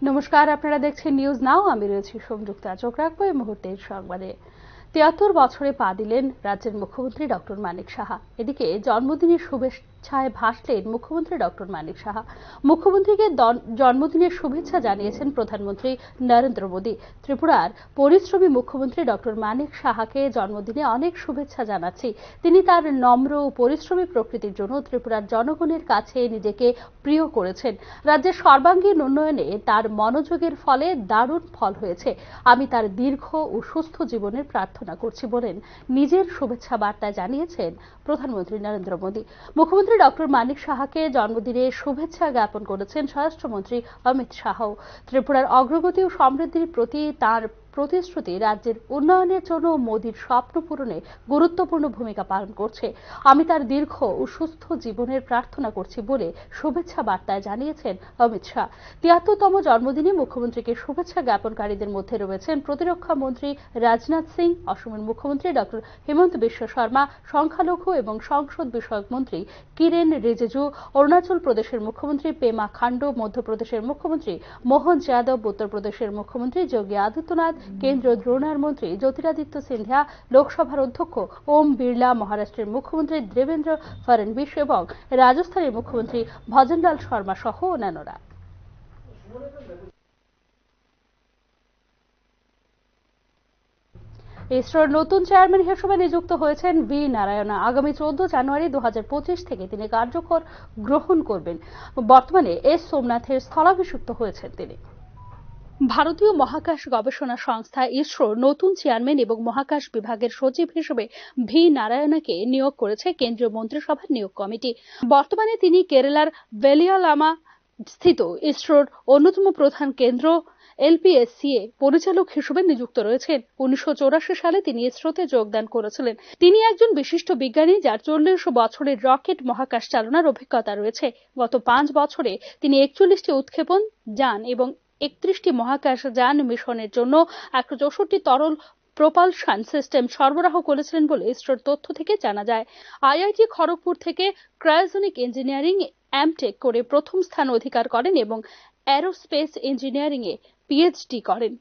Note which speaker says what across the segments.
Speaker 1: নমস্কার, আপনারা দেখছেন নিউজ নাও। আমি রয়েছি সংযুক্তা। চোখ রাখবো এই মুহূর্তের সংবাদে। ৭৩ বছরে পা দিলেন রাজ্যের মুখ্যমন্ত্রী ডক্টর মানিক সাহা। এদিকে জন্মদিনের শুভেচ্ছায় ভাসলেন মুখ্যমন্ত্রী ডক্টর মানিক সাহা। মুখ্যমন্ত্রীকে জন্মদিনের শুভেচ্ছা জানিয়েছেন প্রধানমন্ত্রী নরেন্দ্র মোদী। ত্রিপুরার পরিশ্রমী মুখ্যমন্ত্রী ডক্টর মানিক সাহাকে জন্মদিনে অনেক শুভেচ্ছা জানাচ্ছি। তিনি তার নম্র ও পরিশ্রমী প্রকৃতির জন্য ত্রিপুরার জনগণের কাছে নিজেকে প্রিয় করেছেন। রাজ্যের সর্বাঙ্গীন উন্নয়নে তার মনোযোগের ফলে দারুণ ফল হয়েছে। আমি তার দীর্ঘ ও সুস্থ জীবনের প্রার্থনা করছি বলেন নিজের শুভেচ্ছা বার্তায় জানিয়েছেন প্রধানমন্ত্রী নরেন্দ্র মোদী। মুখ্যমন্ত্রী ডক্টর মানিক সাহাকে জন্মদিনে শুভেচ্ছা জ্ঞাপন করেছেন স্বরাষ্ট্রমন্ত্রী অমিত শাহ। ত্রিপুরার অগ্রগতি ও সমৃদ্ধির প্রতি তার প্রতিশ্রুতি রাজ্যের উন্নয়নের জন্য মোদীর স্বপ্ন পূরণে গুরুত্বপূর্ণ ভূমিকা পালন করছে। আমি তার দীর্ঘ ও সুস্থ জীবনের প্রার্থনা করছি বলে শুভেচ্ছা বার্তায় জানিয়েছেন অমিত শাহ। ৭৩তম জন্মদিনে মুখ্যমন্ত্রীকে শুভেচ্ছা জ্ঞাপনকারীদের মধ্যে রয়েছেন প্রতিরক্ষা মন্ত্রী রাজনাথ সিং, অসমের মুখ্যমন্ত্রী ডক্টর হিমন্ত বিশ্ব শর্মা, সংখ্যালঘু এবং সংসদ বিষয়ক মন্ত্রী কিরেন রিজিজু, অরুণাচল প্রদেশের মুখ্যমন্ত্রী পেমা খান্ডু, মধ্যপ্রদেশের মুখ্যমন্ত্রী মোহন যাদব, উত্তরপ্রদেশের মুখ্যমন্ত্রী যোগী আদিত্যনাথ, কেন্দ্রীয় দ্রোণার মন্ত্রী জ্যোতিরাদিত্য সিন্ধিয়া, লোকসভার অধ্যক্ষ ওম বিড়লা, মহারাষ্ট্রের মুখ্যমন্ত্রী দেবেন্দ্র ফডনবিস এবং রাজস্থানের মুখ্যমন্ত্রী ভজনলাল শর্মা সহ অন্যান্যরা। ইসরোর নতুন চেয়ারম্যান হিসেবে নিযুক্ত হয়েছেন ভি নারায়ণা। আগামী 14 জানুয়ারি 2025 থেকে তিনি কার্যকর গ্রহণ করবেন। বর্তমানে এস সোমনাথের স্থলাভিষিক্ত হয়েছেন তিনি। ভারতীয় মহাকাশ গবেষণা সংস্থা ইসরোর নতুন চেয়ারম্যান এবং মহাকাশ বিভাগের সচিব হিসেবে ভি নারায়ণাকে নিয়োগ করেছে কেন্দ্রীয় মন্ত্রিসভার নিয়োগ কমিটি। বর্তমানে তিনি কেরালার ভেলিয়ালামা স্থিত ইসরোর অন্যতম প্রধান কেন্দ্র এলপিএসসিএ পরিচালক হিসেবে নিযুক্ত রয়েছেন। 1984 সালে তিনি ইসরোতে যোগদান করেছিলেন। তিনি একজন বিশিষ্ট বিজ্ঞানী যার 40 বছরের রকেট মহাকাশ চালনার অভিজ্ঞতা রয়েছে। গত 5 বছরে তিনি 41টি উৎক্ষেপণ যান এবং 31টি মহাকাশ যান মিশনের জন্য 164টি তরল প্রপালশন সিস্টেম সরবরাহ করেছিলেন বলে ইসরোর তথ্য থেকে জানা যায়। আইআইটি খড়গপুর থেকে ক্রায়োজেনিক ইঞ্জিনিয়ারিং এমটেক করে প্রথম স্থান অধিকার করেন এবং অ্যারোস্পেস ইঞ্জিনিয়ারিং এ পিএইচডি করেন।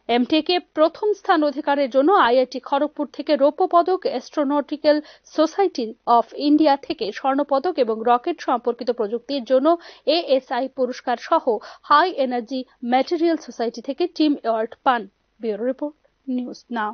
Speaker 1: এমটেকে প্রথম স্থান অধিকারের জন্য আইআইটি খড়গপুর থেকে রৌপ্য পদক, অ্যাস্ট্রোনটিক্যাল সোসাইটি অফ ইন্ডিয়া থেকে স্বর্ণ পদক এবং রকেট সম্পর্কিত প্রযুক্তির জন্য এএসআই পুরস্কার সহ হাই এনার্জি ম্যাটেরিয়াল সোসাইটি থেকে টিম অ্যাওয়ার্ড পান। Bureau report, news now.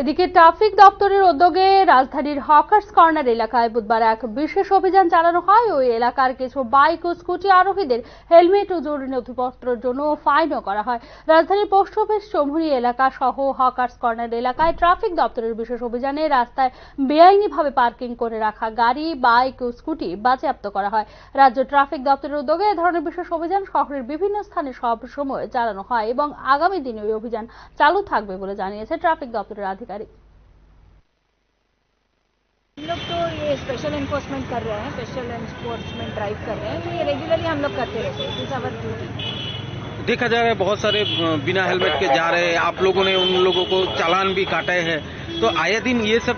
Speaker 1: এদিকে ট্রাফিক দপ্তরের উদ্যোগে রাজধানীর হকার্স কর্নার এলাকায় বুধবার এক বিশেষ অভিযান চালানো হয়। ওই এলাকার কিছু বাইক ও স্কুটি আরোহীদের হেলমেট ও জরুরি নথিপত্রের জন্য ফাইনও করা হয়। রাজধানীর পোস্ট অফিস চৌমুহনী এলাকা সহ হকার্স কর্নার এলাকায় ট্রাফিক দপ্তরের বিশেষ অভিযানে রাস্তায় বেআইনিভাবে পার্কিং করে রাখা গাড়ি, বাইক ও স্কুটি বাজেয়াপ্ত করা হয়। রাজ্য ট্রাফিক দপ্তরের উদ্যোগে এ ধরনের বিশেষ অভিযান শহরের বিভিন্ন স্থানে সব সময় চালানো হয় এবং আগামী দিনে ওই অভিযান চালু থাকবে বলে জানিয়েছে ট্রাফিক দপ্তরের আধিকারিক।
Speaker 2: हम लोग तो ये स्पेशल एनफोर्समेंट कर रहे हैं, स्पेशल एनफोर्समेंट ड्राइव कर रहे हैं, तो ये रेगुलरली हम लोग करते रहते हैं। It's our duty.
Speaker 3: देखा जा रहा है बहुत सारे बिना हेलमेट के जा रहे हैं, आप लोगों ने उन लोगों को चालान भी काटे हैं, तो आए दिन ये सब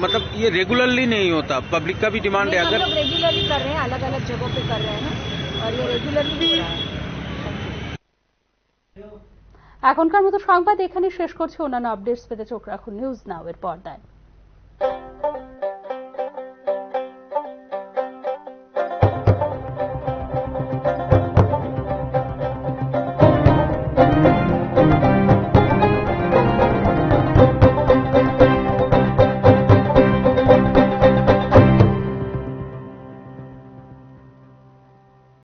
Speaker 3: मतलब ये रेगुलरली नहीं होता, पब्लिक का भी डिमांड है। अगर
Speaker 2: हम लोग रेगुलरली कर रहे हैं, अलग अलग जगहों पे कर रहे हैं और ये रेगुलरली हो रहा है।
Speaker 1: এখনকার মতো সংবাদ এখানে শেষ করছি। অন্যান্য আপডেটস পেতে চোখ রাখুন নিউজ নাও এর পর্দায়।